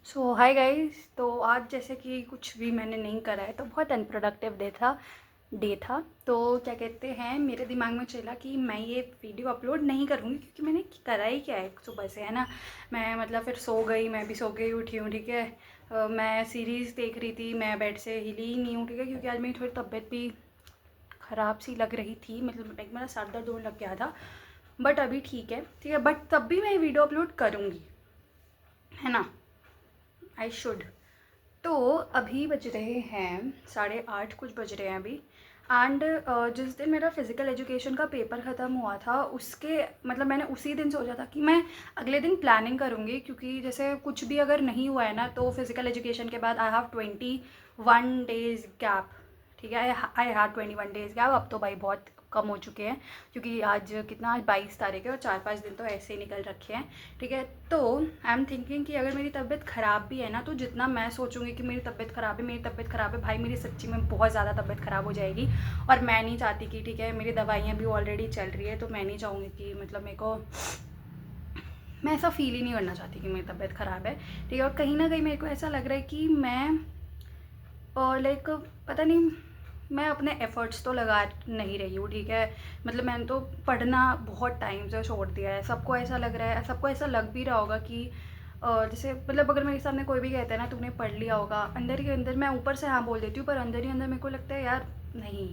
सो hi guys. तो आज जैसे कि कुछ भी मैंने नहीं करा है तो बहुत अनप्रोडक्टिव डे था। तो क्या कहते हैं, मेरे दिमाग में चला कि मैं ये वीडियो अपलोड नहीं करूँगी क्योंकि मैंने करा ही क्या है सुबह से, है ना। मैं मतलब फिर सो गई, मैं भी सो गई, उठी हूँ, ठीक है। मैं सीरीज़ देख रही थी, मैं बेड से हिली ही नहीं हूँ, ठीक है, क्योंकि आज मेरी थोड़ी तबीयत भी ख़राब सी लग रही थी। मतलब एक मेरा सर दर्द होने लग गया था, बट अभी ठीक है, बट तब भी मैं वीडियो अपलोड करूँगी, है ना। I should. तो अभी बज रहे हैं 8:30, कुछ बज रहे हैं अभी। एंड जिस दिन मेरा फ़िज़िकल एजुकेशन का पेपर ख़त्म हुआ था उसके मतलब मैंने उसी दिन सोचा था कि मैं अगले दिन प्लानिंग करूँगी, क्योंकि जैसे कुछ भी अगर नहीं हुआ है ना तो फ़िज़िकल एजुकेशन के बाद आई हैव 21 डेज़ गैप। ठीक है, आई हैव 21 डेज़ गैप। अब तो भाई बहुत कम हो चुके हैं, क्योंकि आज कितना, आज 22 तारीख है और 4-5 दिन तो ऐसे ही निकल रखे हैं। ठीक है, तो आई एम थिंकिंग कि अगर मेरी तबीयत ख़राब भी है ना, तो जितना मैं सोचूंगी कि मेरी तबीयत ख़राब है, मेरी तबीयत ख़राब है, भाई मेरी सच्ची में बहुत ज़्यादा तबीयत ख़राब हो जाएगी। और मैं नहीं चाहती कि, ठीक है, मेरी दवाइयाँ भी ऑलरेडी चल रही है, तो मैं नहीं चाहूँगी कि मतलब मेरे को, मैं ऐसा फील ही नहीं करना चाहती कि मेरी तबीयत ख़राब है। ठीक है, और कहीं ना कहीं मेरे को ऐसा लग रहा है कि मैं और लाइक पता नहीं, मैं अपने एफ़र्ट्स तो लगा नहीं रही हूँ, ठीक है। मतलब मैंने तो पढ़ना बहुत टाइम से छोड़ दिया है। सबको ऐसा लग रहा है, सबको ऐसा लग भी रहा होगा कि जैसे मतलब अगर मेरे सामने कोई भी कहता है ना तूने पढ़ लिया होगा, अंदर ही अंदर मैं ऊपर से हाँ बोल देती हूँ, पर अंदर ही अंदर मेरे को लगता है यार नहीं।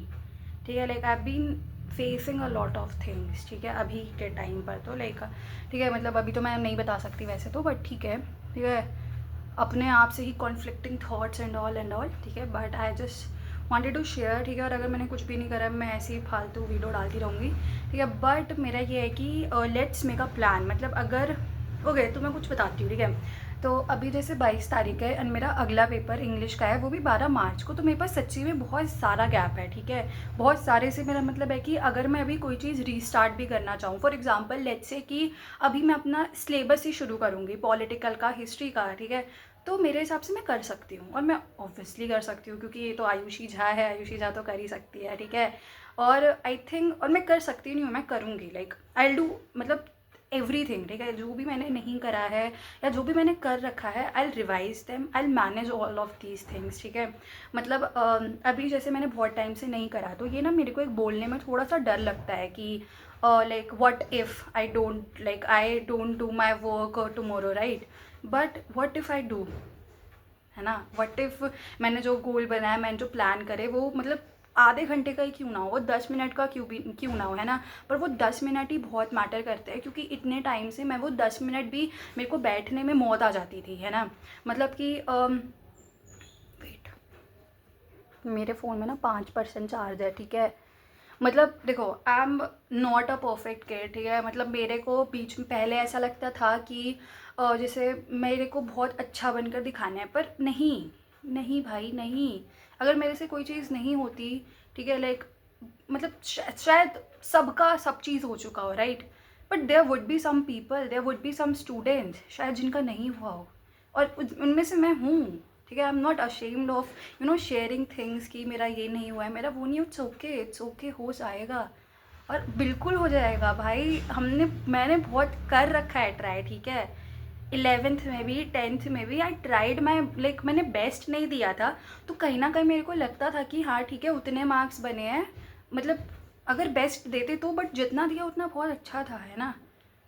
ठीक है, like I have been facing a lot of things, ठीक है, अभी के टाइम पर तो लाइक, ठीक है, मतलब अभी तो मैं नहीं बता सकती वैसे तो, बट ठीक है, ठीक है, अपने आप से ही कॉन्फ्लिक्टिंग थॉट्स एंड ऑल, ठीक है, but I just wanted to share. ठीक है, और अगर मैंने कुछ भी नहीं करा, मैं ऐसे ही फालतू वीडियो डालती रहूँगी, ठीक है। बट मेरा ये है कि लेट्स मेक अ प्लान। मतलब अगर ओके, तो मैं कुछ बताती हूँ, ठीक है। तो अभी जैसे 22 तारीख है और मेरा अगला पेपर इंग्लिश का है, वो भी 12 मार्च को। तो मेरे पास सच्ची में बहुत सारा गैप है, ठीक है। बहुत सारे से मेरा मतलब है कि अगर मैं अभी कोई चीज़ रीस्टार्ट भी करना चाहूँ, फॉर एग्जांपल लेट्स से कि अभी मैं अपना सिलेबस ही शुरू करूँगी, पॉलिटिकल का, हिस्ट्री का, ठीक है, तो मेरे हिसाब से मैं कर सकती हूँ, और मैं ऑब्वियसली कर सकती हूँ क्योंकि ये तो आयुषी झा है, आयुषी झा तो कर ही सकती है, ठीक है। और आई थिंक, और मैं कर सकती नहीं हूँ, मैं करूँगी, लाइक आई डू, मतलब एवरीथिंग, ठीक है, जो भी मैंने नहीं करा है या जो भी मैंने कर रखा है, I revise them, I manage all of these things, ठीक है। मतलब अभी जैसे मैंने बहुत टाइम से नहीं करा, तो ये ना मेरे को एक बोलने में थोड़ा सा डर लगता है कि like what if I don't do my work tomorrow, right. But what if I do, है ना, व्हाट इफ़ मैंने जो गोल बनाया, मैंने जो प्लान करे, वो मतलब आधे घंटे का ही क्यों ना हो, वो 10 मिनट का क्यों ना हो, है ना। पर वो 10 मिनट ही बहुत मैटर करते हैं, क्योंकि इतने टाइम से मैं वो 10 मिनट भी मेरे को बैठने में मौत आ जाती थी, है ना। मतलब कि वेट, मेरे फ़ोन में ना 5% चार्ज है, ठीक है। मतलब देखो, आई am not a perfect kid, ठीक है। मतलब मेरे को बीच में पहले ऐसा लगता था कि जैसे मेरे को बहुत अच्छा बनकर दिखाना है, पर नहीं, नहीं भाई नहीं। अगर मेरे से कोई चीज़ नहीं होती, ठीक है, लाइक मतलब शायद सबका सब चीज़ हो चुका हो, right. But there would be some people, there would be some students शायद जिनका नहीं हुआ हो, और उनमें से मैं हूँ, ठीक है। आई am not ashamed of sharing things कि मेरा ये नहीं हुआ है, मेरा वो नहीं, इट्स ओके, हो जाएगा, और बिल्कुल हो जाएगा भाई। मैंने बहुत कर रखा है ट्राई, ठीक है। 11th में भी, 10th में भी आई ट्राइड माई, लाइक मैंने बेस्ट नहीं दिया था, तो कहीं ना कहीं मेरे को लगता था कि हाँ ठीक है, उतने मार्क्स बने हैं, मतलब अगर बेस्ट देते तो, बट जितना दिया उतना बहुत अच्छा था, है ना।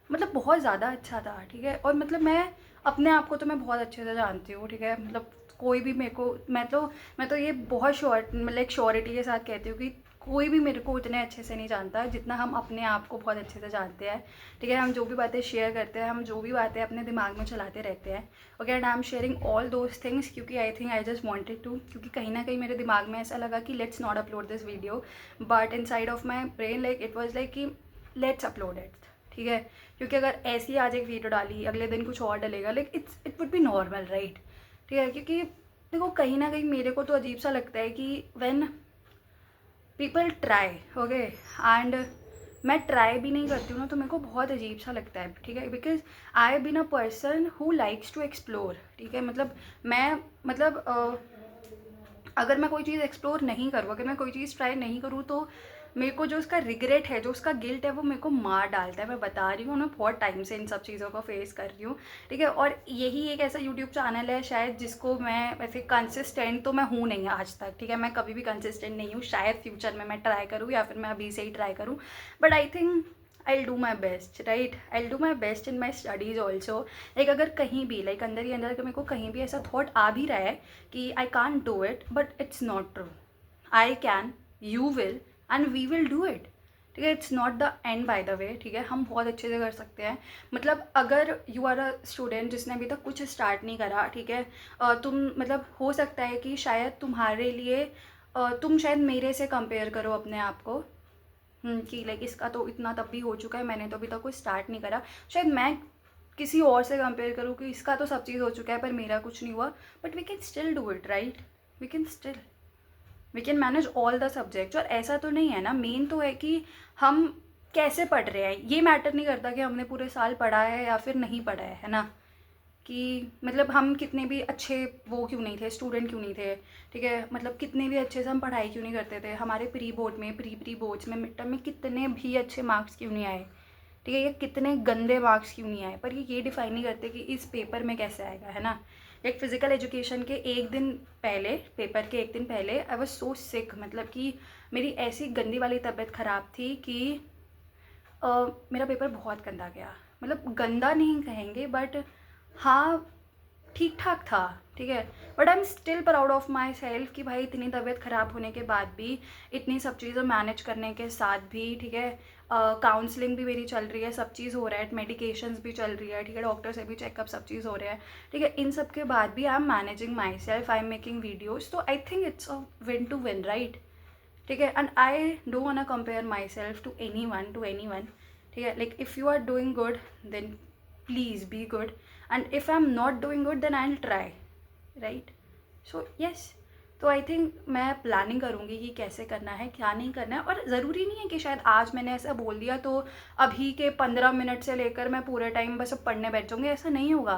मतलब बहुत ज़्यादा अच्छा था, ठीक है। और मतलब मैं अपने आप को तो मैं बहुत अच्छे से जानती हूँ, ठीक है। मतलब कोई भी मेरे को, मैं तो ये बहुत मतलब श्योरिटी के साथ कहती हूँ कि कोई भी मेरे को उतने अच्छे से नहीं जानता जितना हम अपने आप को बहुत अच्छे से जानते हैं, ठीक है। हम जो भी बातें शेयर करते हैं, हम जो भी बातें अपने दिमाग में चलाते रहते हैं, okay, and I am sharing all those things, क्योंकि I think I just wanted to, क्योंकि कहीं ना कहीं मेरे दिमाग में ऐसा लगा कि let's not upload this video, but in side of my brain like it was like कि लेट्स अपलोड इट, ठीक है। क्योंकि अगर ऐसी ही आज एक वीडियो डाली, अगले दिन कुछ और डलेगा, like it would be normal, right. ठीक है, क्योंकि देखो कहीं ना कहीं मेरे को तो अजीब सा लगता है कि when people try, okay, and मैं ट्राई भी नहीं करती हूँ ना, तो मेरे को बहुत अजीब सा लगता है, ठीक है। Because I been a person who likes to explore, ठीक है। मतलब मैं मतलब अगर मैं कोई चीज़ एक्सप्लोर नहीं करूँ, अगर मैं कोई चीज़ ट्राई नहीं करूँ, तो मेरे को जो उसका रिग्रेट है, जो उसका गिल्ट है, वो मेरे को मार डालता है। मैं बता रही हूँ, मैं बहुत टाइम से इन सब चीज़ों को फेस कर रही हूँ, ठीक है। और यही एक ऐसा यूट्यूब चैनल है शायद जिसको मैं वैसे कंसिस्टेंट तो मैं हूँ नहीं आज तक, ठीक है। मैं कभी भी कंसिस्टेंट नहीं हूँ, शायद फ्यूचर में मैं ट्राई करूँ या फिर मैं अभी से ही ट्राई करूँ, but I think I'll do my best, right? I'll do my best in my studies also. Like अगर कहीं भी लाइक अंदर ही अंदर अगर मेरे को कहीं भी ऐसा थॉट आ भी रहा है कि I can't do it, but it's not true. I can, you will, and we will do it, ठीक है। It's not the end by the way, ठीक है। हम बहुत अच्छे से कर सकते हैं। मतलब अगर यू आर अ स्टूडेंट जिसने अभी तक कुछ स्टार्ट नहीं करा, ठीक है, तुम मतलब हो सकता है कि शायद तुम्हारे लिए तुम शायद मेरे से कंपेयर करो अपने आप को, कि लाइक इसका तो इतना तब भी हो चुका है, मैंने तो अभी तक कुछ स्टार्ट नहीं करा। शायद मैं किसी और से कंपेयर करूँ कि इसका तो सब चीज़ हो चुका है पर मेरा कुछ नहीं हुआ, but we can still do it, right? We can manage all the subjects. और ऐसा तो नहीं है ना, मेन तो है कि हम कैसे पढ़ रहे हैं। ये मैटर नहीं करता कि हमने पूरे साल पढ़ा है या फिर नहीं पढ़ा है ना, कि मतलब हम कितने भी अच्छे वो क्यों नहीं थे, स्टूडेंट क्यों नहीं थे, ठीक है। मतलब कितने भी अच्छे से हम पढ़ाई क्यों नहीं करते थे, हमारे प्री बोर्ड में प्री बोर्ड्स में मिड टर्म में कितने भी अच्छे मार्क्स क्यों नहीं आए, ठीक है, ये कितने गंदे मार्क्स क्यों नहीं आए, पर ये डिफाइन नहीं करते कि इस पेपर में कैसे आएगा, है ना। लाइक फिजिकल एजुकेशन के एक दिन पहले, पेपर के एक दिन पहले, आई वॉज सो सिक, मतलब कि मेरी ऐसी गंदी वाली तबीयत ख़राब थी कि मेरा पेपर बहुत गंदा गया। मतलब गंदा नहीं कहेंगे, बट हाँ ठीक ठाक था, ठीक है। But I am still proud of my self कि भाई इतनी तबीयत ख़राब होने के बाद भी, इतनी सब चीज़ें मैनेज करने के साथ भी, ठीक है, काउंसलिंग भी मेरी चल रही है, सब चीज़ हो रहा है, मेडिकेशंस भी चल रही है, ठीक है, डॉक्टर से भी चेकअप, सब चीज़ हो रहा है, ठीक है। इन सब के बाद भी I am managing myself, I am making videos, तो I think it's a win to win, right? ठीक है। And I don't want to compare myself to anyone, ठीक है। Like if you are doing good then please be good, and if I am not doing good then I will try, right? So yes, तो I think मैं planning करूँगी कि कैसे करना है, क्या नहीं करना है। और ज़रूरी नहीं है कि शायद आज मैंने ऐसा बोल दिया तो अभी के 15 मिनट से लेकर मैं पूरे टाइम बस अब पढ़ने बैठ जाऊँगी, ऐसा नहीं होगा।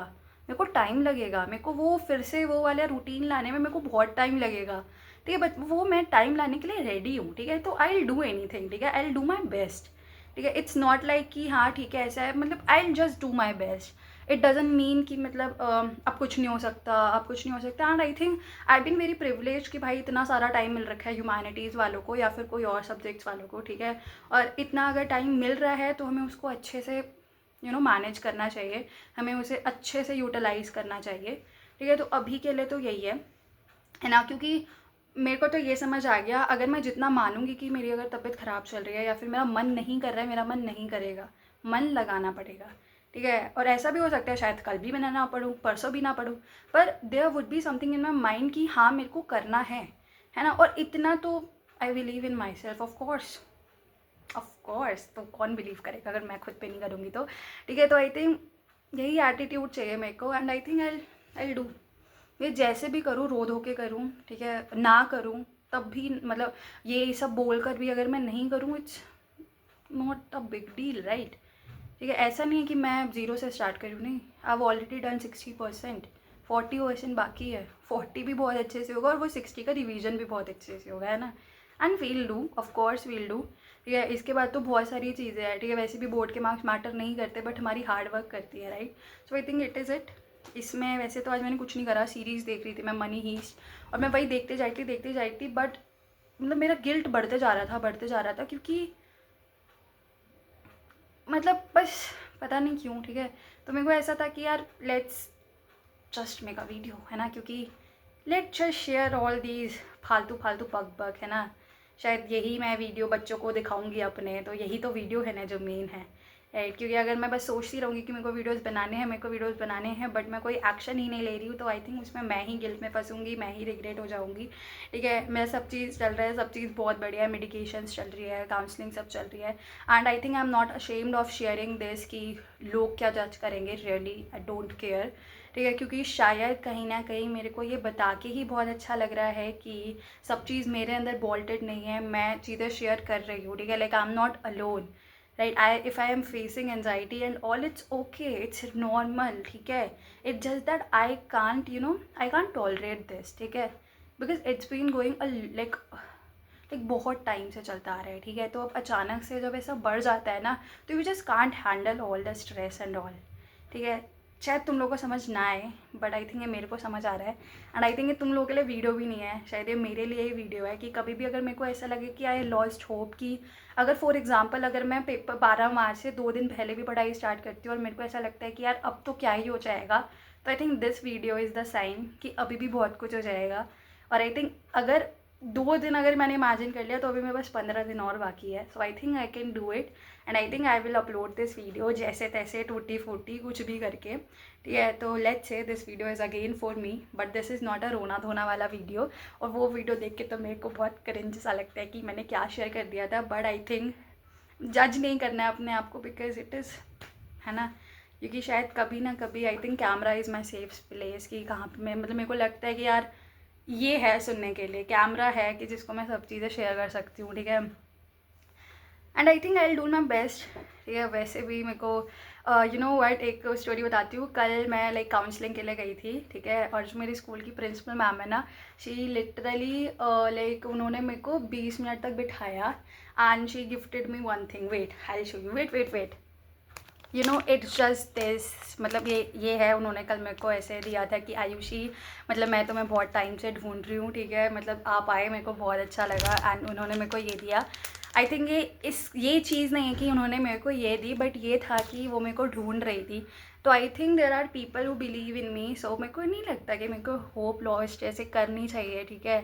मेरे को टाइम लगेगा, मेरे को वो फिर से वो वाला रूटीन लाने में मेरे को बहुत टाइम लगेगा, ठीक है। बट वो मैं टाइम लाने के लिए रेडी हूँ, ठीक है। तो I will do any thing, ठीक है, I will do my best, ठीक है। इट्स नॉट लाइक कि हाँ ठीक है ऐसा है, मतलब I will just do my best. It doesn't mean कि मतलब अब कुछ नहीं हो सकता, अब कुछ नहीं हो सकता। And I think I been very privilege कि भाई इतना सारा टाइम मिल रखा है ह्यूमैनिटीज़ वालों को या फिर कोई और सब्जेक्ट्स वालों को, ठीक है। और इतना अगर टाइम मिल रहा है तो हमें उसको अच्छे से मैनेज करना चाहिए, हमें उसे अच्छे से यूटिलाइज़ करना चाहिए, ठीक है। तो अभी के लिए तो यही है ना, क्योंकि मेरे को तो ये समझ आ गया, अगर मैं जितना मानूंगी कि मेरी अगर तबीयत ख़राब चल रही है या फिर मेरा मन नहीं कर रहा है, मेरा मन नहीं करेगा, मन लगाना पड़ेगा, ठीक है। और ऐसा भी हो सकता है शायद कल भी मैं ना पढ़ूँ, परसों भी ना पढ़ूँ, पर there would be something in my mind कि हाँ मेरे को करना है ना। और इतना तो I believe in my self, of course. तो कौन बिलीव करेगा अगर मैं खुद पे नहीं करूँगी तो, ठीक है। तो आई थिंक यही एटीट्यूड चाहिए मेरे को, and I think I do. मैं जैसे भी करूँ, रो धो के करूँ, ठीक है, ना करूँ तब भी, मतलब ये सब बोल कर भी अगर मैं नहीं करूँ, it's not a big deal, right? ठीक है। ऐसा नहीं है कि मैं ज़ीरो से स्टार्ट करूँ, नहीं। आई हैव ऑलरेडी डन 60%, 40% बाकी है। 40 भी बहुत अच्छे से होगा और वो 60 का रिवीजन भी बहुत अच्छे से होगा, है ना। And we'll do, of course we'll do, ठीक है। इसके बाद तो बहुत सारी चीज़ें हैं, ठीक है। वैसे भी बोर्ड के मार्क्स मैटर नहीं करते, बट हमारी हार्ड वर्क करती है, right? So I think it is it. इसमें वैसे तो आज मैंने कुछ नहीं करा, सीरीज़ देख रही थी मैं, मनी हीस्ट, और मैं वही देखते जाती थी, बट मतलब मेरा गिल्ट बढ़ते जा रहा था, क्योंकि मतलब बस पता नहीं क्यों, ठीक है। तो मेरे को ऐसा था कि यार let's just make a video, है ना, क्योंकि let's just share all these फालतू पग बग, है ना। शायद यही मैं वीडियो बच्चों को दिखाऊंगी अपने, तो यही तो वीडियो है ना जो मेन है, राइट? क्योंकि अगर मैं बस सोचती रहूँगी कि मेरे को वीडियोस बनाने हैं बट मैं कोई एक्शन ही नहीं ले रही हूँ, तो आई थिंक उसमें मैं ही गिल्ट में फंसूंगी, मैं ही रिग्रेट हो जाऊँगी, ठीक है। मेरा सब चीज़ चल रहा है, सब चीज़ बहुत बढ़िया है, मेडिकेशंस चल रही है, काउंसलिंग सब चल रही है, and I think I am not ashamed of sharing this कि लोग क्या जज करेंगे, रियली आई डोंट केयर, ठीक है। क्योंकि शायद कहीं ना कहीं मेरे को ये बता के ही बहुत अच्छा लग रहा है कि सब चीज़ मेरे अंदर बॉल्टेड नहीं है, मैं चीज़ें शेयर कर रही हूँ, ठीक है। Like I am not alone, right? If I am facing anxiety and all, it's okay, it's normal, ठीक है। It's just that I can't, I can't tolerate this, ठीक है, because it's been going like like बहुत time से चलता आ रहा है, ठीक है। तो अब अचानक से जब ऐसा बढ़ जाता है ना, तो you just can't handle all the stress and all, ठीक है। शायद तुम लोगों को समझ ना आए, बट आई थिंक ये मेरे को समझ आ रहा है, एंड आई थिंक ये तुम लोगों के लिए वीडियो भी नहीं है, शायद ये मेरे लिए ही वीडियो है कि कभी भी अगर मेरे को ऐसा लगे कि आई लॉस्ट होप, कि अगर फॉर एग्जांपल अगर मैं पेपर 12 मार्च से 2 दिन पहले भी पढ़ाई स्टार्ट करती हूँ और मेरे को ऐसा लगता है कि यार अब तो क्या ही हो जाएगा, तो I think this video is the sign कि अभी भी बहुत कुछ हो जाएगा। और आई थिंक अगर 2 दिन अगर मैंने इमेजिन कर लिया तो अभी मेरे पास 15 दिन और बाकी है, so I think I can do it, and I think I will upload this video जैसे तैसे टूटी फूटी कुछ भी करके, ठीक है। तो let's say this video is again for me, but this is not a रोना धोना वाला वीडियो। और वो वीडियो देख के तो मेरे को बहुत क्रिंज सा लगता है कि मैंने क्या शेयर कर दिया था, बट आई थिंक जज नहीं करना है अपने आप को, बिकॉज इट इज़, है ना, क्योंकि शायद कभी ना कभी I think camera is my safe place, कि कहाँ पे मैं, मतलब मेरे को लगता है कि यार ये है सुनने के लिए, कैमरा है कि जिसको मैं सब चीज़ें शेयर कर सकती हूँ, ठीक है। And I think I will do my best, ठीक है। वैसे भी मेरे को यू नो व्हाट, एक स्टोरी बताती हूँ। कल मैं लाइक काउंसलिंग के लिए गई थी, ठीक है, और जो मेरी स्कूल की प्रिंसिपल मैम है ना, शी लिटरली लाइक उन्होंने मेरे को 20 मिनट तक बिठाया, and she gifted me one thing, wait I show you, wait wait wait, you know it's just this, मतलब ये है, उन्होंने कल मेरे को ऐसे दिया था कि आयुषी, मतलब मैं तुम्हें बहुत टाइम से ढूंढ रही हूँ, ठीक है, मतलब आप आए, मेरे को बहुत अच्छा लगा, एंड उन्होंने मेरे को ये दिया। आई थिंक ये चीज़ नहीं है कि उन्होंने मेरे को ये दी, बट ये था कि वो मेरे को ढूंढ रही थी। तो I think there are people who believe in me, so मेरे को नहीं लगता कि मेरे को होप लॉस्ट ऐसे करनी चाहिए, ठीक है।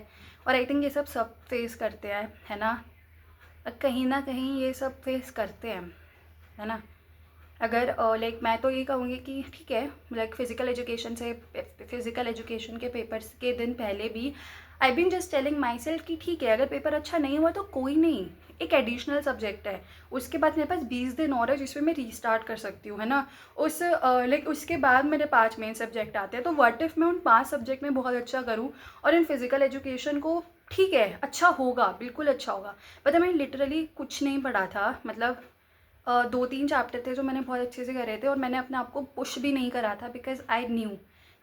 और आई थिंक ये सब फेस करते हैं, है ना, कहीं ना कहीं ये सब फेस करते हैं, है ना। अगर लाइक मैं तो ये कहूँगी कि ठीक है, लाइक फ़िज़िकल एजुकेशन के पेपर्स के दिन पहले भी I been just telling myself कि ठीक है, अगर पेपर अच्छा नहीं हुआ तो कोई नहीं, एक एडिशनल सब्जेक्ट है, उसके बाद मेरे पास 20 दिन और है जिसमें मैं रीस्टार्ट कर सकती हूँ, है ना। उस लाइक उसके बाद मेरे 5 मेन सब्जेक्ट आते हैं, तो व्हाट इफ़ मैं उन 5 सब्जेक्ट में बहुत अच्छा करूँ और इन फिज़िकल एजुकेशन को, ठीक है, अच्छा होगा, बिल्कुल अच्छा होगा। पता मैंने लिटरली कुछ नहीं पढ़ा था, मतलब 2-3 चैप्टर थे जो मैंने बहुत अच्छे से करे थे, और मैंने अपने आप को पुश भी नहीं करा था, बिकॉज आई न्यू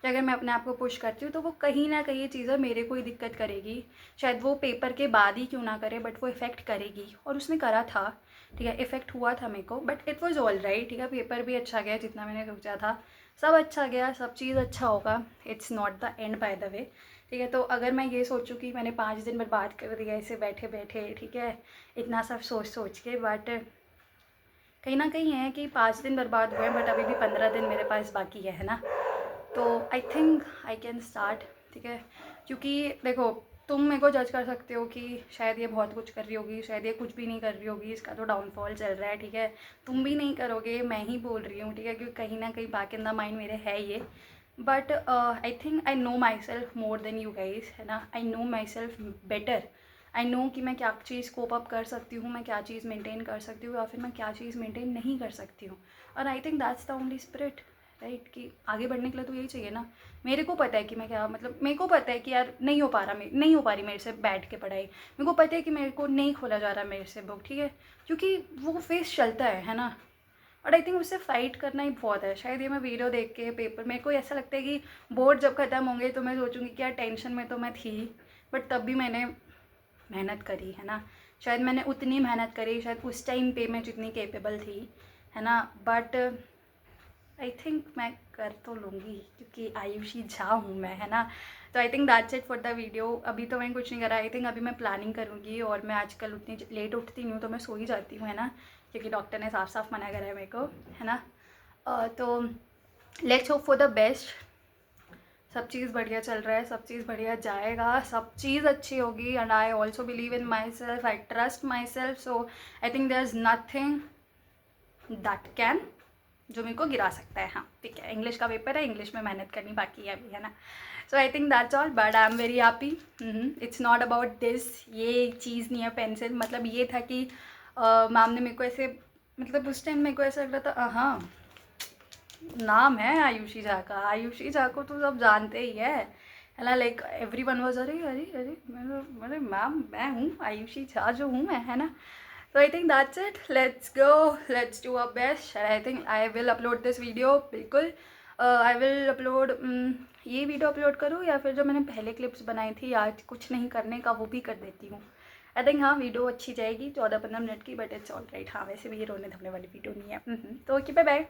कि अगर मैं अपने आप को पुश करती हूँ तो वो कहीं ना कहीं चीज़ें मेरे को ही दिक्कत करेगी, शायद वो पेपर के बाद ही क्यों ना करे, बट वो इफ़ेक्ट करेगी। और उसने करा था, ठीक है, इफ़ेक्ट हुआ था मेरे को, but it was all right, ठीक है। पेपर भी अच्छा गया जितना मैंने सोचा था, सब अच्छा गया, सब चीज़ अच्छा होगा, it's not the end by the way, ठीक है। तो अगर मैं ये सोचूं कि मैंने 5 दिन बर्बाद कर दिया ऐसे बैठे बैठे, ठीक है, इतना सब सोच के, बट कहीं ना कहीं है कि 5 दिन बर्बाद हुए, बट अभी भी 15 दिन मेरे पास बाकी है ना। तो I think I can start, ठीक है। क्योंकि देखो, तुम मेरे को जज कर सकते हो कि शायद ये बहुत कुछ कर रही होगी, शायद ये कुछ भी नहीं कर रही होगी, इसका तो डाउनफॉल चल रहा है, ठीक है। तुम भी नहीं करोगे, मैं ही बोल रही हूँ, ठीक है, क्योंकि कहीं ना कहीं बैक इन द माइंड मेरे है ये, but I think I know my self more than you guys, है ना। I know my self better, I know कि मैं क्या चीज़ कोप अप कर सकती हूँ, मैं क्या चीज़ मेंटेन कर सकती हूँ, या फिर मैं क्या चीज़ मेंटेन नहीं कर सकती हूँ। और आई think that's the only spirit, right, कि आगे बढ़ने के लिए तो यही चाहिए ना। मेरे को पता है कि मैं क्या, मतलब मेरे को पता है कि यार नहीं हो पा रहा, नहीं हो पा रही मेरे से बैठ के पढ़ाई, मेरे को पता है कि मेरे को नहीं खोला जा रहा मेरे से बुक, ठीक है, क्योंकि वो फेस चलता है ना। और आई थिंक उससे फाइट करना ही बहुत है। शायद ये मैं वीडियो देख के पेपर, मेरे को ऐसा लगता है कि बोर्ड जब ख़त्म होंगे तो मैं सोचूंगी कि यार टेंशन में तो मैं थी, बट तब भी मैंने मेहनत करी, है ना। शायद मैंने उतनी मेहनत करी, शायद उस टाइम पे मैं जितनी केपेबल थी, है ना, बट आई थिंक मैं कर तो लूँगी, क्योंकि आयुषी झा हूँ मैं, है ना। तो I think that's it for the video. अभी तो मैंने कुछ नहीं करा, आई थिंक अभी मैं प्लानिंग करूँगी, और मैं आजकल उतनी लेट उठती नहीं हूँ, तो मैं सो ही जाती हूँ, है ना, क्योंकि डॉक्टर ने साफ साफ मना करा है मेरे को, है ना। तो let's hope for the best. सब चीज़ बढ़िया चल रहा है, सब चीज़ बढ़िया जाएगा, सब चीज़ अच्छी होगी, and I also believe in myself, I trust myself, so I think there is nothing that can, जो मेरे को गिरा सकता है। हाँ ठीक है, इंग्लिश का पेपर है, इंग्लिश में मेहनत करनी बाकी है अभी, है ना। So I think that's all, but I am very happy. It's not about this, ये चीज़ नहीं है पेंसिल, मतलब ये था कि मैम ने मेरे को ऐसे, मतलब उस टाइम मेरे को ऐसा लग रहा था, हाँ नाम है आयुषी झा का, आयुषी झा को तो सब जानते ही है ना, लाइक एवरी वन वॉज, अरे अरे अरे मेरे मैम मैं हूँ आयुषी झा जो हूँ मैं, है ना। So I think that's it. Let's go. Let's do our best. And I think I will upload this video. बिल्कुल I will upload ये वीडियो अपलोड करूँ, या फिर जो मैंने पहले क्लिप्स बनाई थी आज कुछ नहीं करने का, वो भी कर देती हूँ। आई थिंक हाँ वीडियो अच्छी जाएगी 14-15 मिनट की, बट इट्स ऑल राइट। हाँ वैसे भी ये रोने धोने वाली वीडियो नहीं है। तो ओके बाय बाय।